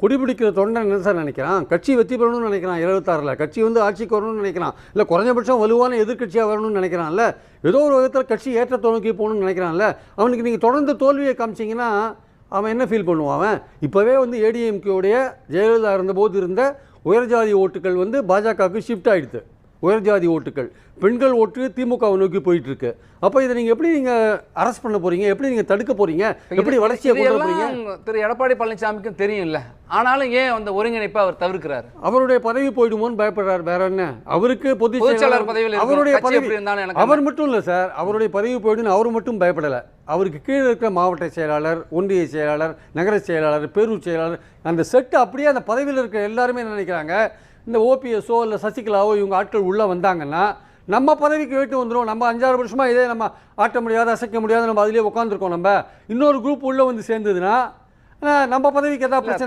கொடி பிடிக்கிற தொண்டன் என்ன சார் நினைக்கிறான்? கட்சி வெற்றி பெறணும்னு நினைக்கிறான். 26ல் கட்சி வந்து ஆட்சிக்கு வரணும்னு நினைக்கிறான். இல்லை குறைஞ்சபட்சம் வலுவான எதிர்கட்சியாக வரணும்னு நினைக்கிறான்ல. ஏதோ ஒரு விதத்தில் கட்சி ஏற்றத்தை நோக்கி போகணும்னு நினைக்கிறான்ல. அவனுக்கு நீங்கள் தொடர்ந்து தோல்வியை காமிச்சிங்கன்னா அவன் என்ன ஃபீல் பண்ணுவான்? அவன் இப்போவே வந்து ஏடிஎம்கேவுடைய ஜெயலலிதா இருந்தபோது இருந்த உயர்ஜாதி ஓட்டுகள் வந்து பாஜகவுக்கு ஷிஃப்ட் ஆகிடுது. உயர்ஜாதி ஓட்டுகள், பெண்கள் ஓட்டு திமுகவை நோக்கி போயிட்டு இருக்கு. அப்போ இதை நீங்கள் எப்படி அரெஸ்ட் பண்ண போறீங்க? எப்படி நீங்கள் தடுக்க போறீங்க? எப்படி வளர்ச்சியை கொண்டு வர போறீங்க? திரு எடப்பாடி பழனிசாமிக்கும் தெரியும்ல, ஆனாலும் ஏன் அந்த ஒருங்கிணைப்பை அவர் தவிர்க்கிறார்? அவருடைய பதவி போயிடுமோன்னு பயப்படுறாரு. வேற என்ன? அவருக்கு பொதுச் செயலாளர் பதவியில் அவருடைய பதவி அவர் மட்டும் இல்லை சார், அவருடைய பதவி போயிடுன்னு அவர் மட்டும் பயப்படலை. அவருக்கு கீழே இருக்கிற மாவட்ட செயலாளர், ஒன்றிய செயலாளர், நகர செயலாளர், பேரூர் செயலாளர், அந்த செட்டு அப்படியே அந்த பதவியில் இருக்கிற எல்லாருமே என்ன நினைக்கிறாங்க, இந்த ஓபிஎஸ்ஓ இல்லை சசிகலாவோ இவங்க ஆட்கள் உள்ளே வந்தாங்கன்னா நம்ம பதவிக்கு வெயிட்டு வந்துடும். நம்ம 5-6 வருஷமாக இதே நம்ம ஆட்ட முடியாத அசைக்க முடியாத நம்ம அதிலே உட்காந்துருக்கோம். நம்ம இன்னொரு குரூப் உள்ளே வந்து சேர்ந்ததுன்னா நம்ம பதவிக்கு எதாவது பிரச்சனை